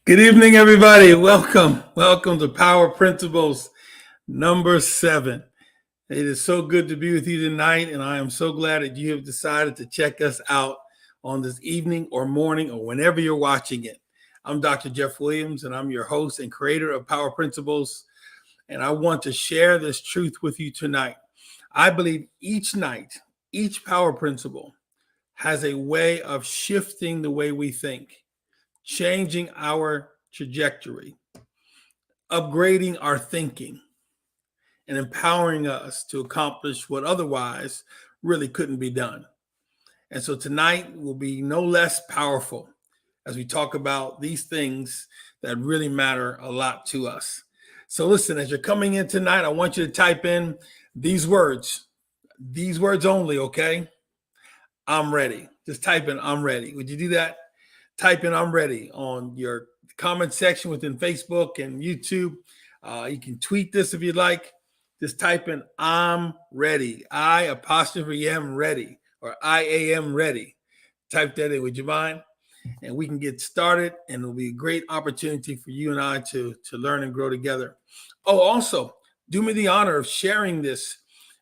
Good evening, everybody. Welcome to Power Principles number 7. It is so good to be with you tonight, and I am so glad that you have decided to check us out on this evening or morning or whenever you're watching it. I'm Dr. Jeff Williams, and I'm your host and creator of Power Principles, and I want to share this truth with you tonight. I believe each night, each Power Principle has a way of shifting the way we think, changing our trajectory, upgrading our thinking, and empowering us to accomplish what otherwise really couldn't be done. And so tonight will be no less powerful as we talk about these things that really matter a lot to us. So listen, as you're coming in tonight, I want you to type in these words only, okay? I'm ready. Just type in I'm ready. Would you do that? Type in I'm ready on your comment section within Facebook and YouTube. You can tweet this if you'd like. Just type in I'm ready. I''am ready, or I am ready. Type that in. Would you mind? And we can get started, and it'll be a great opportunity for you and I to learn and grow together. Oh, also, do me the honor of sharing this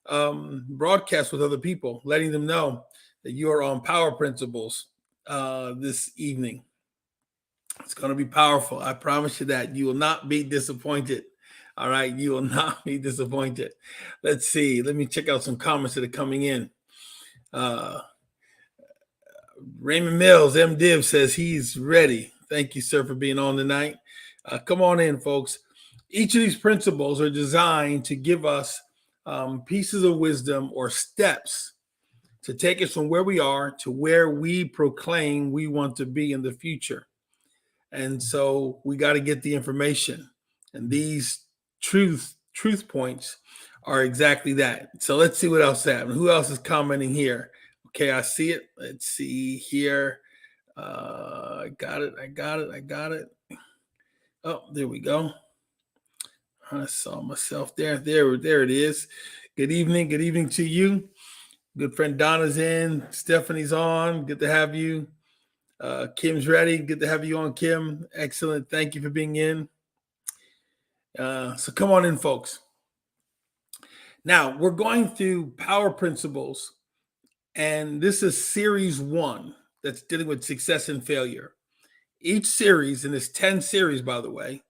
broadcast with other people, letting them know that you are on Power Principles this evening. It's going to be powerful. I promise you that. You will not be disappointed. All right. You will not be disappointed. Let's see. Let me check out some comments that are coming in. Raymond Mills, MDiv, says he's ready. Thank you, sir, for being on tonight. Come on in, folks. Each of these principles are designed to give us pieces of wisdom or steps to take us from where we are to where we proclaim we want to be in the future. And so we got to get the information. And these truth points are exactly that. So let's see what else happened. Who else is commenting here? Okay, I see it. Let's see here. I got it. Oh, there we go. I saw myself there. There it is. Good evening to you. Good friend Donna's in. Stephanie's on. Good to have you. Kim's ready. Good to have you on, Kim. Excellent. Thank you for being in. So come on in, folks. Now, we're going through Power Principles, and this is series 1 that's dealing with success and failure. Each series, and there's 10 series, by the way,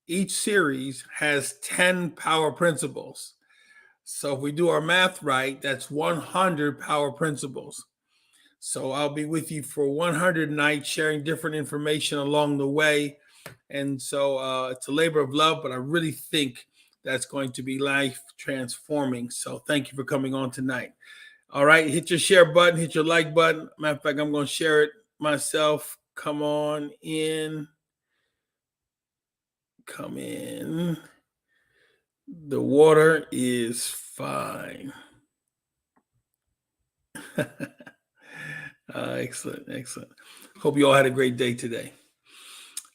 each series has 10 Power Principles. So if we do our math right, that's 100 Power Principles. So I'll be with you for 100 nights, sharing different information along the way. And so it's a labor of love, but I really think that's going to be life transforming. So thank you for coming on tonight. All right, hit your share button, hit your like button. Matter of fact, I'm going to share it myself. Come on in. Come in. The water is fine. Excellent. Hope you all had a great day today.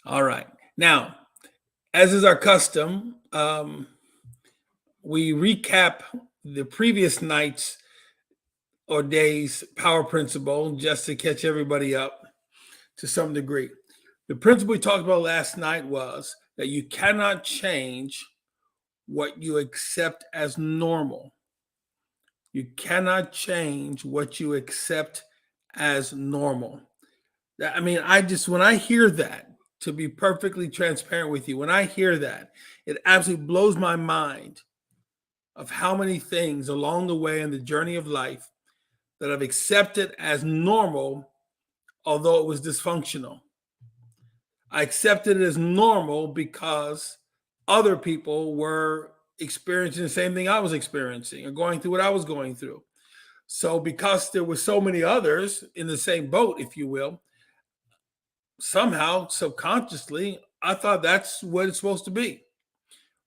All right. Now, as is our custom, we recap the previous night's or day's Power Principle just to catch everybody up to some degree. The principle we talked about last night was that you cannot change what you accept as normal. You cannot change what you accept as normal. I mean, when I hear that, to be perfectly transparent with you, when I hear that, it absolutely blows my mind of how many things along the way in the journey of life that I've accepted as normal, although it was dysfunctional. I accepted it as normal because other people were experiencing the same thing I was experiencing or going through what I was going through. So because there were so many others in the same boat, if you will, somehow subconsciously, I thought that's what it's supposed to be,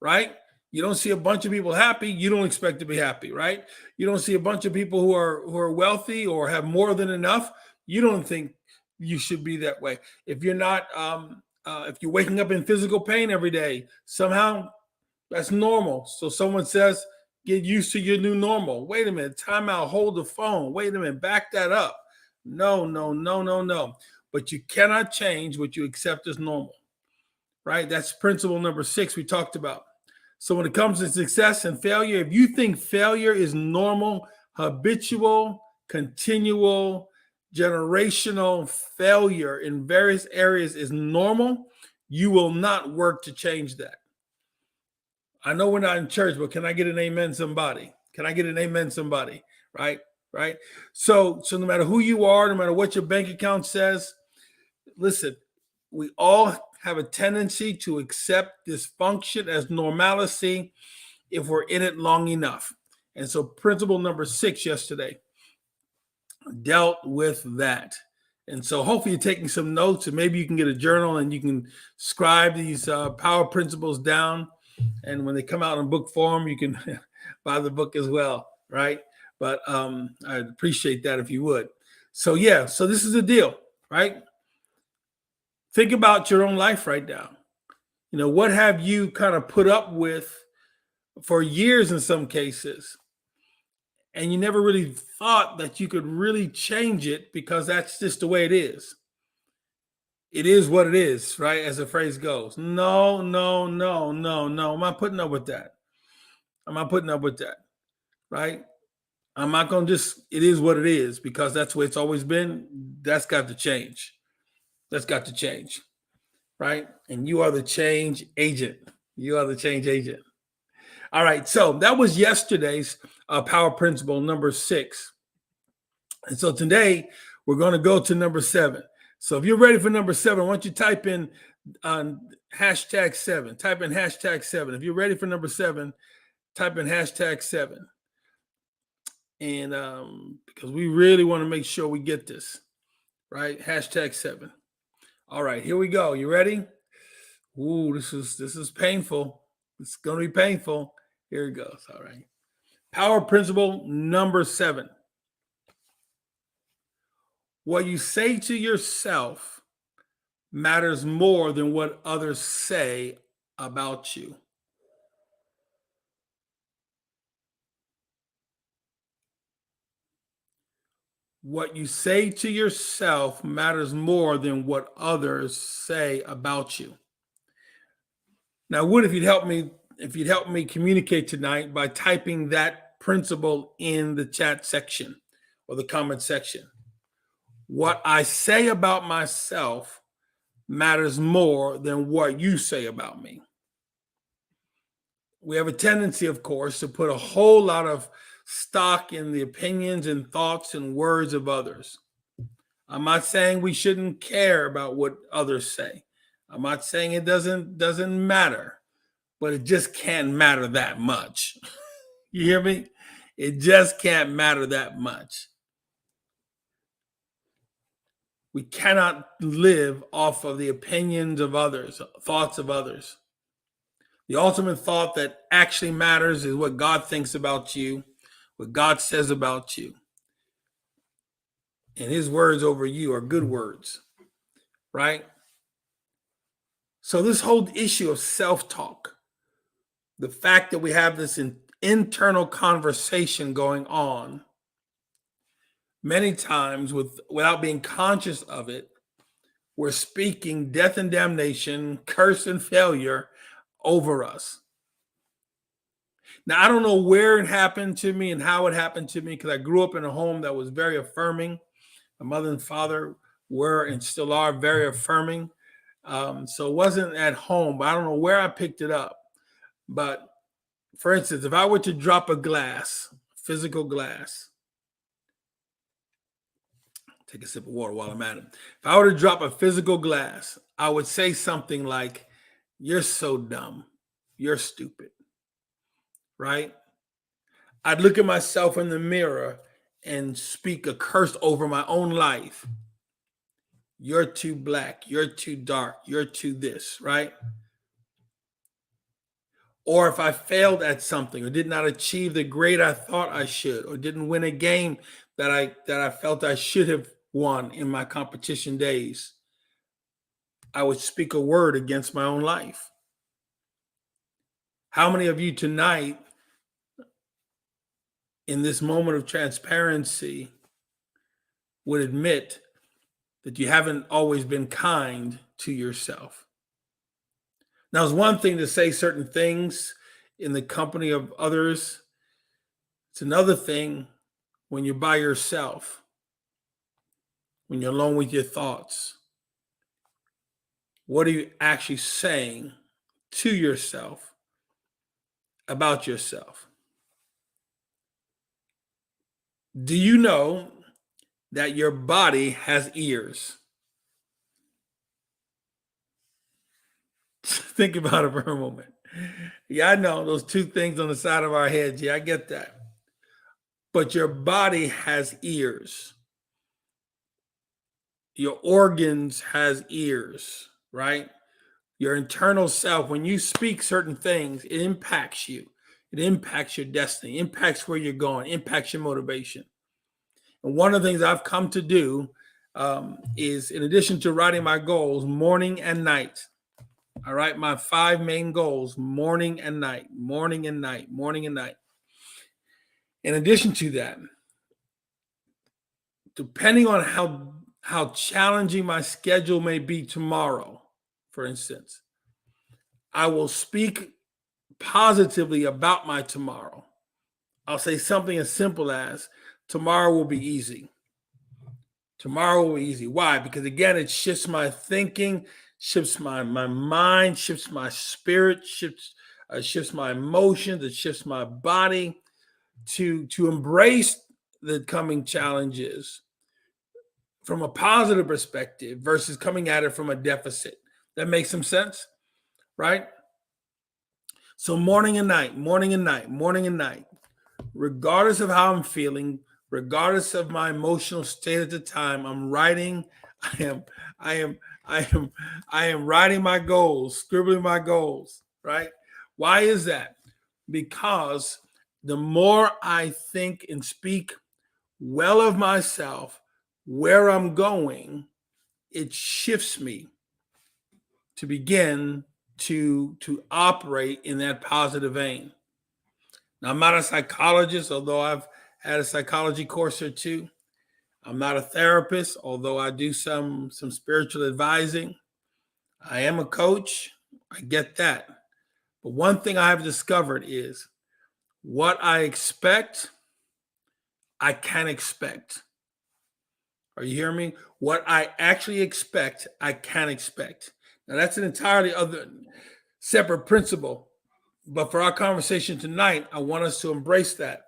right? You don't see a bunch of people happy, you don't expect to be happy, right? You don't see a bunch of people who are wealthy or have more than enough, you don't think you should be that way. If you're not, if you're waking up in physical pain every day, somehow that's normal. So someone says, get used to your new normal. Wait a minute, time out, hold the phone. Wait a minute, back that up. No. But you cannot change what you accept as normal. right? That's principle number 6 we talked about. So when it comes to success and failure, if you think failure is normal, habitual, continual, generational failure in various areas is normal, you will not work to change that. I know we're not in church, but can I get an amen, somebody? Can I get an amen, somebody? Right? Right? So no matter who you are, no matter what your bank account says, listen, we all have a tendency to accept dysfunction as normalcy if we're in it long enough. And so principle number 6 yesterday dealt with that. And so hopefully you're taking some notes, and maybe you can get a journal and you can scribe these power principles down. And when they come out in book form, you can buy the book as well, right? But I'd appreciate that if you would. So yeah, so this is the deal, right? Think about your own life right now. You know, what have you kind of put up with for years in some cases, and you never really thought that you could really change it because that's just the way it is. It is what it is, right? As the phrase goes. No. I'm not putting up with that. I'm not putting up with that, right? I'm not going to just, it is what it is because that's the way it's always been. That's got to change. That's got to change, right? And you are the change agent. You are the change agent. All right, so that was yesterday's power principle number 6. And so today we're going to go to number 7. So if you're ready for number 7, I want you to type in #7. Type in #7. If you're ready for number 7, type in #7. And because we really want to make sure we get this, right? #7. All right, here we go. You ready? Ooh, this is painful. It's going to be painful. Here it goes. All right. Power principle number 7. What you say to yourself matters more than what others say about you. What you say to yourself matters more than what others say about you. Now, Wood, if you'd help me communicate tonight by typing that principle in the chat section or the comment section. What I say about myself matters more than what you say about me. We have a tendency, of course, to put a whole lot of stock in the opinions and thoughts and words of others. I'm not saying we shouldn't care about what others say. I'm not saying it doesn't matter, but it just can't matter that much. You hear me? It just can't matter that much. We cannot live off of the opinions of others, thoughts of others. The ultimate thought that actually matters is what God thinks about you, what God says about you. And his words over you are good words, right? So this whole issue of self-talk, the fact that we have this internal conversation going on, many times without being conscious of it, we're speaking death and damnation, curse and failure over us. Now, I don't know where it happened to me and how it happened to me because I grew up in a home that was very affirming. My mother and father were and still are very affirming. So it wasn't at home, but I don't know where I picked it up. But for instance, if I were to drop a glass, physical glass, take a sip of water while I'm at it. If I were to drop a physical glass, I would say something like, "You're so dumb. You're stupid." Right? I'd look at myself in the mirror and speak a curse over my own life. You're too black. You're too dark. You're too this, right? Or if I failed at something or did not achieve the grade I thought I should, or didn't win a game that I felt I should have won in my competition days, I would speak a word against my own life. How many of you tonight, in this moment of transparency, would admit that you haven't always been kind to yourself? Now, it's one thing to say certain things in the company of others. It's another thing when you're by yourself, when you're alone with your thoughts. What are you actually saying to yourself about yourself? Do you know that your body has ears? Think about it for a moment. Yeah, I know those two things on the side of our heads. Yeah, I get that. But your body has ears. Your organs has ears, right? Your internal self, when you speak certain things, it impacts you. It impacts your destiny, impacts where you're going, impacts your motivation. And one of the things I've come to do is, in addition to writing my goals morning and night, I write my 5 main goals morning and night, morning and night, morning and night. In addition to that, depending on how challenging my schedule may be tomorrow, for instance, I will speak positively about my tomorrow. I'll say something as simple as, tomorrow will be easy. Tomorrow will be easy. Why? Because again, it shifts my thinking, shifts my mind, shifts my spirit, shifts my emotions, it shifts my body to embrace the coming challenges from a positive perspective versus coming at it from a deficit. That makes some sense, right? So morning and night, morning and night, morning and night, regardless of how I'm feeling, regardless of my emotional state at the time, I'm writing. I am writing my goals, scribbling my goals, right? Why is that? Because the more I think and speak well of myself, where I'm going, it shifts me to begin to operate in that positive vein. Now, I'm not a psychologist, although I've had a psychology course or two. I'm not a therapist, although I do some spiritual advising. I am a coach. I get that. But one thing I have discovered is what I expect, I can expect. Are you hearing me? What I actually expect, I can expect. Now, that's an entirely other separate principle. But for our conversation tonight, I want us to embrace that.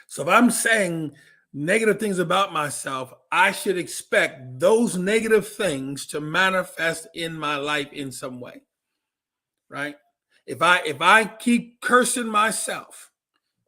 So if I'm saying negative things about myself, I should expect those negative things to manifest in my life in some way, right? If I keep cursing myself,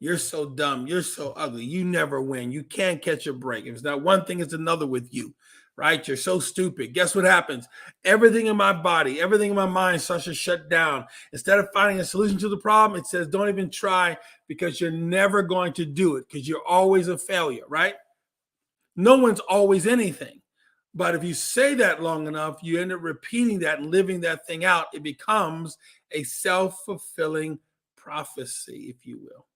you're so dumb, you're so ugly, you never win, you can't catch a break. If it's not one thing, it's another with you, right? You're so stupid. Guess what happens? Everything in my body, everything in my mind starts to shut down. Instead of finding a solution to the problem, it says, don't even try because you're never going to do it because you're always a failure, right? No one's always anything. But if you say that long enough, you end up repeating that and living that thing out. It becomes a self-fulfilling prophecy, if you will.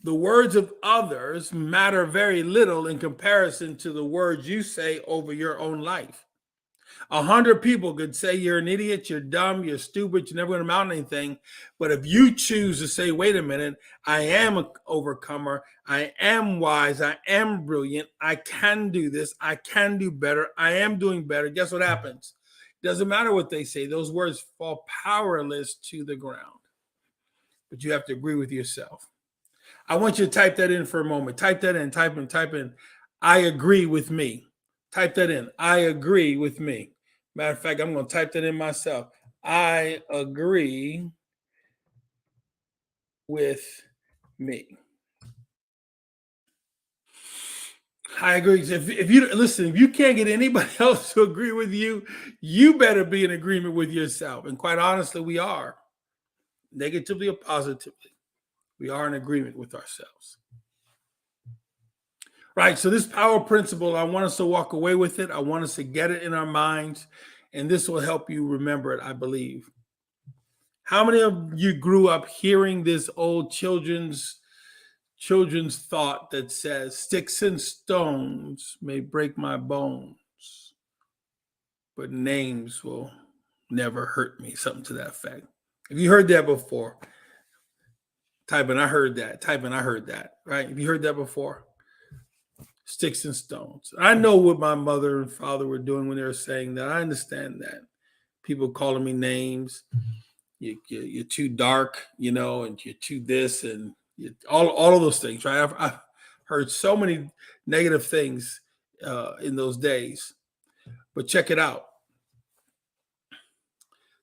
The words of others matter very little in comparison to the words you say over your own life. 100 people could say you're an idiot, you're dumb, you're stupid, you're never going to amount to anything. But if you choose to say, wait a minute, I am an overcomer, I am wise, I am brilliant, I can do this, I can do better, I am doing better, guess what happens? Doesn't matter what they say, those words fall powerless to the ground. But you have to agree with yourself. I want you to type that in for a moment. Type that in, type in. I agree with me. Type that in. I agree with me. Matter of fact, I'm going to type that in myself. I agree with me. I agree. If you listen, if you can't get anybody else to agree with you, you better be in agreement with yourself. And quite honestly, we are, negatively or positively, we are in agreement with ourselves. Right. So this power principle, I want us to walk away with it. I want us to get it in our minds. And this will help you remember it, I believe. How many of you grew up hearing this old children's thought that says, sticks and stones may break my bones, but names will never hurt me. Something to that effect. If you heard that before, type in I heard that. Type in I heard that. Right? If you heard that before, sticks and stones. I know what my mother and father were doing when they were saying that. I understand that. People calling me names. You're too dark, and you're too this and all of those things, right? I've heard so many negative things in those days. But check it out.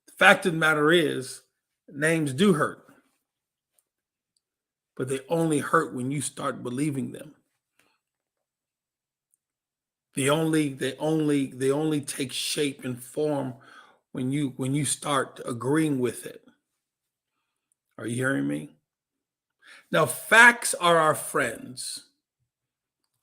The fact of the matter is, names do hurt, but they only hurt when you start believing them. They only take shape and form when you start agreeing with it. Are you hearing me? Now, facts are our friends.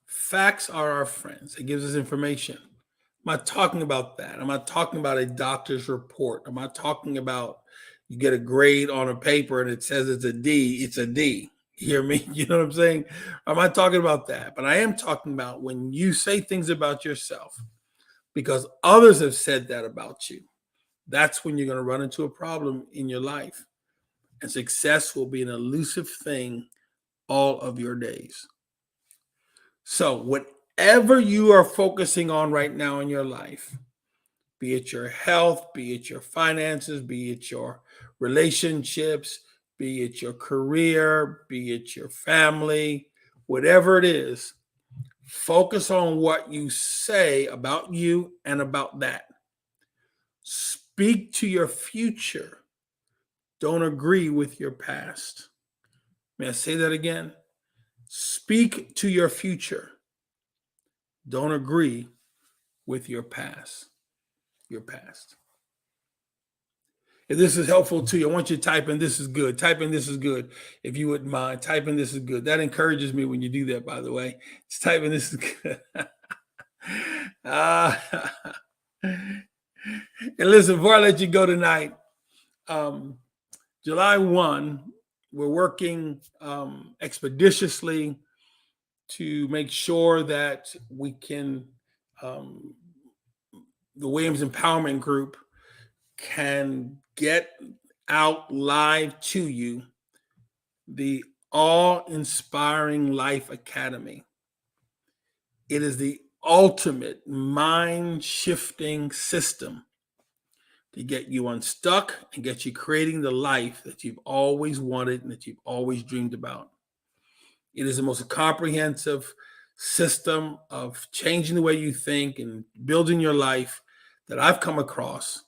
Facts are our friends. It gives us information. I'm not talking about that. I'm not talking about a doctor's report. I'm not talking about you get a grade on a paper and it says it's a D. It's a D. You hear me? You know what I'm saying? I'm not talking about that. But I am talking about when you say things about yourself because others have said that about you. That's when you're going to run into a problem in your life. And success will be an elusive thing all of your days. So, whatever you are focusing on right now in your life, be it your health, be it your finances, be it your relationships, be it your career, be it your family, whatever it is, focus on what you say about you and about that. Speak to your future. Don't agree with your past. May I say that again? Speak to your future. Don't agree with your past. Your past. If this is helpful to you, I want you to type in this is good. Type in this is good. If you wouldn't mind, type in this is good. That encourages me when you do that, by the way. Just type in this is good. And listen, before I let you go tonight, July 1, we're working expeditiously to make sure that we can, the Williams Empowerment Group can get out live to you the Awe-Inspiring Life Academy. It is the ultimate mind-shifting system to get you unstuck and get you creating the life that you've always wanted and that you've always dreamed about. It is the most comprehensive system of changing the way you think and building your life that I've come across,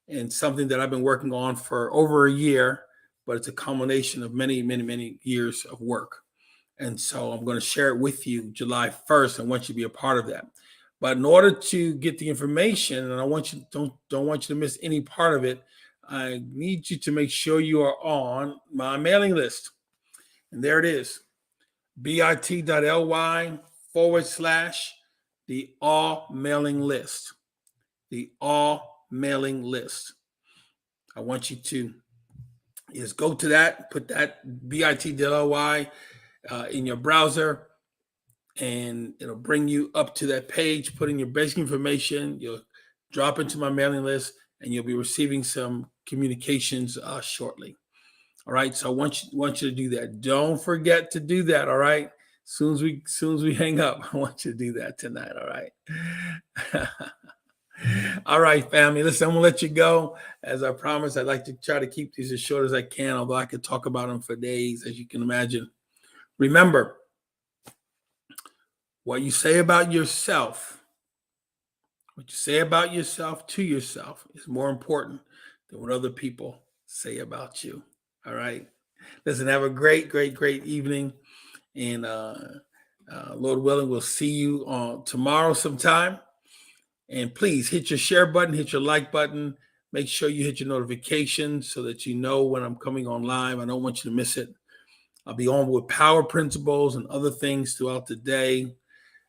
and something that I've been working on for over a year, but it's a culmination of many, many, many years of work. And so I'm going to share it with you July 1st. I want you to be a part of that. But in order to get the information, and I want you don't want you to miss any part of it, I need you to make sure you are on my mailing list. And there it is, bit.ly/the all mailing list. The all mailing list. I want you to just go to that, put that bit.ly in your browser, and it'll bring you up to that page. Put in your basic information. You'll drop into my mailing list, and you'll be receiving some communications shortly. All right. So I want you to do that. Don't forget to do that. All right. Soon as we hang up, I want you to do that tonight. All right. All right, family. Listen, I'm gonna let you go. As I promised, I'd like to try to keep these as short as I can, although I could talk about them for days, as you can imagine. Remember, what you say about yourself, what you say about yourself to yourself is more important than what other people say about you. All right. Listen, have a great, great, great evening. And Lord willing, we'll see you on tomorrow sometime. And please hit your share button, hit your like button. Make sure you hit your notifications so that you know when I'm coming on live. I don't want you to miss it. I'll be on with power principles and other things throughout the day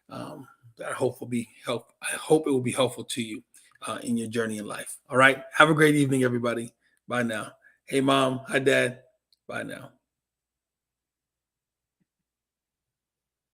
that I hope it will be helpful to you in your journey in life. All right. Have a great evening, everybody. Bye now. Hey, Mom. Hi, Dad. Bye now.